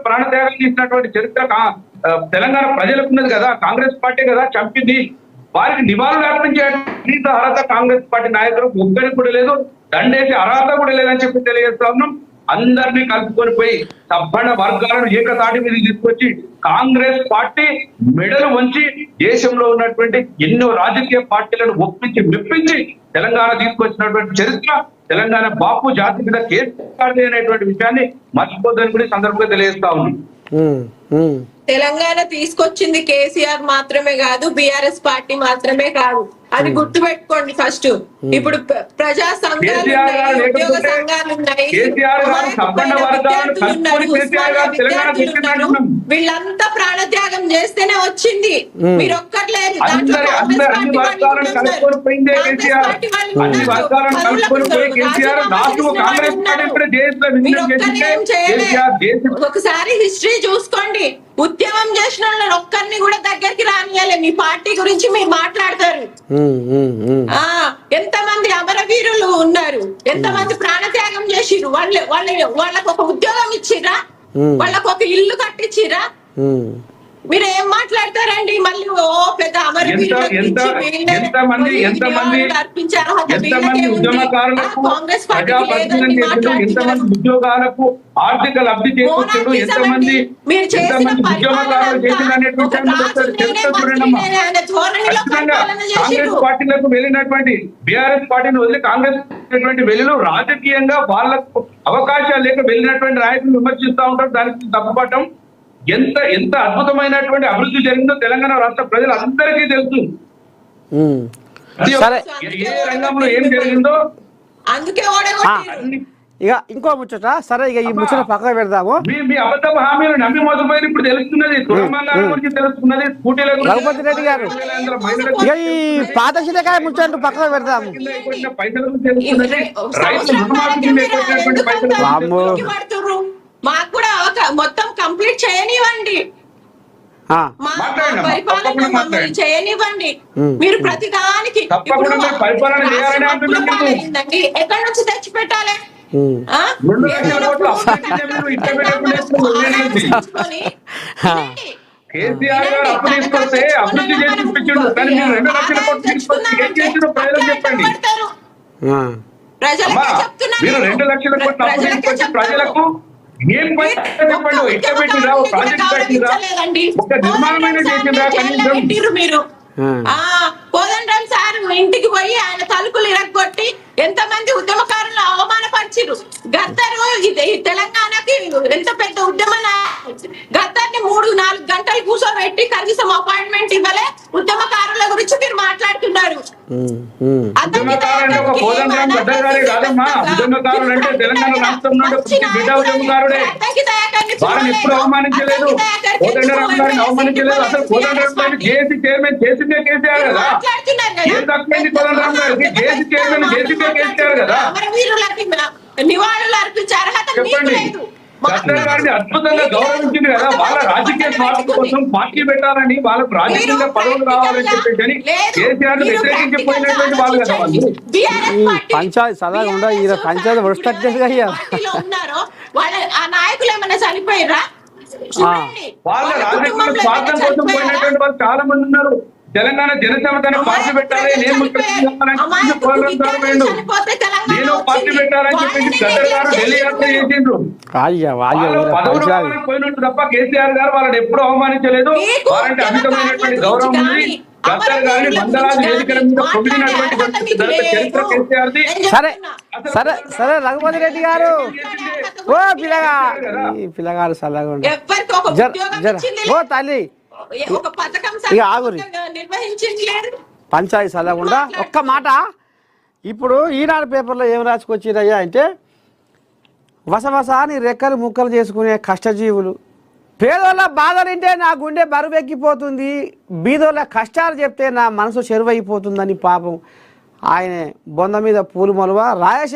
ప్రాణత్యాగం చేసినటువంటి చరిత్ర తెలంగాణ ప్రజలకు ఉన్నది కదా, కాంగ్రెస్ పార్టీ కదా చంపింది. వారికి నివాళులు అర్పించే అర్హత కాంగ్రెస్ పార్టీ నాయకులకు ఒక్కరికి కూడా లేదు, దండేసి అర్హత కూడా లేదని చెప్పి తెలియజేస్తా ఉన్నాం. అందరినీ కలుపుకొని పోయి సబ్బణ వర్గాలను ఏకతాటి మీద తీసుకొచ్చి కాంగ్రెస్ పార్టీ మెడలు వంచి దేశంలో ఉన్నటువంటి ఎన్నో రాజకీయ పార్టీలను ఒప్పించి మెప్పించి తెలంగాణ తీసుకొచ్చినటువంటి చరిత్ర తెలంగాణ బాపు జాతి మీద కేసు అనేటువంటి విషయాన్ని మర్చిపోద్దని కూడా సందర్భంగా తెలియజేస్తా ఉంది. తెలంగాణ తీసుకొచ్చింది కేసీఆర్ మాత్రమే కాదు, బీఆర్ఎస్ పార్టీ మాత్రమే కాదు, అది గుర్తు పెట్టుకోండి. ఫస్ట్ ఇప్పుడు ప్రజా సంఘాలు ఉన్నాయి, ఉద్యోగ సంఘాలు ఉన్నాయి, వీళ్ళంతా ప్రాణత్యాగం చేస్తేనే వచ్చింది. మీరు ఒక్కర్లేదు ఒకసారి హిస్టరీ చూసుకోండి. ఉద్యమం చేసిన వాళ్ళని ఒక్కరిని కూడా దగ్గరికి రానియాలి. మీ పార్టీ గురించి మీరు మాట్లాడతారు. ఎంతమంది అమరవీరులు ఉన్నారు, ఎంతమంది ప్రాణత్యాగం చేసిరు. వాళ్ళకు ఒక ఉద్యోగం ఇచ్చిరా, వాళ్ళకు ఒక ఇల్లు కట్టించిరా. మీరు ఏం మాట్లాడతారండి? మళ్ళీ ఓ పెద్ద అమరవీరులు అర్పించారు కాంగ్రెస్ పార్టీ. ఉద్యోగాలకు ఆర్థిక లబ్ధి చేకూర్చారు ఎంతమంది, కాంగ్రెస్ పార్టీలకు వెళ్ళినటువంటి బీఆర్ఎస్ పార్టీని వదిలి కాంగ్రెస్ వెలులు రాజకీయంగా వాళ్ళకు అవకాశాలు లేక వెళ్ళినటువంటి నాయకులు విమర్శిస్తూ ఉంటారు. దానికి తప్పుపట్టం. ఎంత ఎంత అద్భుతమైనటువంటి అభివృద్ధి జరిగిందో తెలంగాణ రాష్ట్ర ప్రజలందరికీ తెలుసు. ఏ రంగంలో ఏం జరిగిందో అందుకే ఇక ఇంకో ముచ్చట. సరే, ఇక ఈ ముచ్చట పక్కన పెడదాము. మీ అబద్ధపు హామీలు నమ్మి మోసపోయి ఇప్పుడు తెలుస్తున్నది, తులమంగాల గురించి తెలుస్తున్నది, స్కూటీల గురించి. రఘుపతి రెడ్డి గారు, ఇక ఈ పాత శిలకాయ ముచ్చట పక్కన పెడదాము. మాకు కూడా మొత్తం కంప్లీట్ చేయనివ్వండి, చేయనివ్వండి. మీరు ప్రతి దానికి ఎక్కడి నుంచి తెచ్చి పెట్టాలి? కేసీఆర్ గారు అప్పు తీసుకొస్తే అభివృద్ధి చేసి చూపించండు, కానీ మీరు 2 లక్షల కోట్లు తీసుకొచ్చి ఏం చేసిన ప్రజలకు చెప్పండి. మీరు 2 లక్షల కోట్లు అప్పు తీసుకొచ్చి ప్రజలకు ఏం చెప్పండి. ఎట్లా పెట్టిరా, ప్రాజెక్ట్ పెట్టిరా, ఒక నిర్మాణమైన చేసిండ్రా కనీసం? మీరు కోదండరాం సార్ ఇంటికి పోయి ఆయన తలుపులు ఇరగొట్టి ఎంతమంది ఉద్యమకారులు అవమానపరిచిరు. గద్దరు తెలంగాణకి ఎంత పెద్ద ఉద్యమ గద్దర్ని 3-4 గంటలు కూర్చోబెట్టి కనీసం అపాయింట్మెంట్ ఇవ్వలే. ఉద్యమకారుల గురించి మీరు మాట్లాడుతున్నారు. కోదండరాం గద్దర్ గారే కాదమ్మా, ఉద్యమకారులు అంటే తెలంగాణ రాష్ట్రంలో బిడ్డ ఉద్యమకారుడే. వారిని ఎప్పుడు అవమానించలేదు, కోదండరాం గారిని అవమానించలేదు. అసలు కోదండరాం గారిని జేఏసీ చైర్మన్ చేసిందే కేసీఆర్ కదా. ఏం తక్కువైంది కోదండరాం గారికి? జేఏసీ చైర్మన్ చేసిందే కేసీఆర్ కదా. నివాళులు అర్పించే అర్హత చెప్పండి. గద్దర్ గారిని అద్భుతంగా గౌరవించింది కదా. వాళ్ళ రాజకీయ స్వార్థం కోసం పార్టీ పెట్టాలని, వాళ్ళకు రాజకీయంగా పదవులు రావాలని చెప్పేసి కేసీఆర్ వ్యతిరేకించిపోయినటువంటి వాళ్ళు కదా. వాళ్ళు పంచాయతీ సదాగా ఉండ ఈ పంచాయతీ ఉన్నారో వాళ్ళ ఆ నాయకులు ఏమైనా చనిపోయిరా? వాళ్ళ రాజకీయ స్వార్థం కోసం పోయినటువంటి వాళ్ళు చాలా మంది ఉన్నారు. తెలంగాణ జనసమతను పార్టీ పెట్టాలి, నేను నేను పార్టీ పెట్టాలని చెప్పేసి గద్దర్ గారు ఢిల్లీ యాత్ర చేసిండ్రు. పోయినట్టు తప్ప కేసీఆర్ గారు వాళ్ళని ఎప్పుడు అవమానించలేదు. వారంటే అమితమైనటువంటి గౌరవం ఉంది. గద్దర్ గారిని వందలాది వేదికల మీద పొగిడినటువంటి చరిత్ర కేసీఆర్ది. సరే సరే సరే రఘుపతి రెడ్డి గారు, ఓ పిల్లగారు సలహా ఓ తల్లి ఇక ఆగురి. పంచాయతీ సలహా ఒక్క మాట. ఇప్పుడు ఈనాడు పేపర్లో ఏం రాసుకొచ్చిరయ్యా అంటే, వసవసాని రెక్కలు ముక్కలు చేసుకునే కష్టజీవులు, పేదోళ్ళ బాధలుంటే నా గుండె బరువెక్కిపోతుంది, బీదోళ్ళ కష్టాలు చెప్తే నా మనసు చెరువైపోతుందని పాపం ఆయన బొంద మీద పూలు మొలవ రాజశేఖర్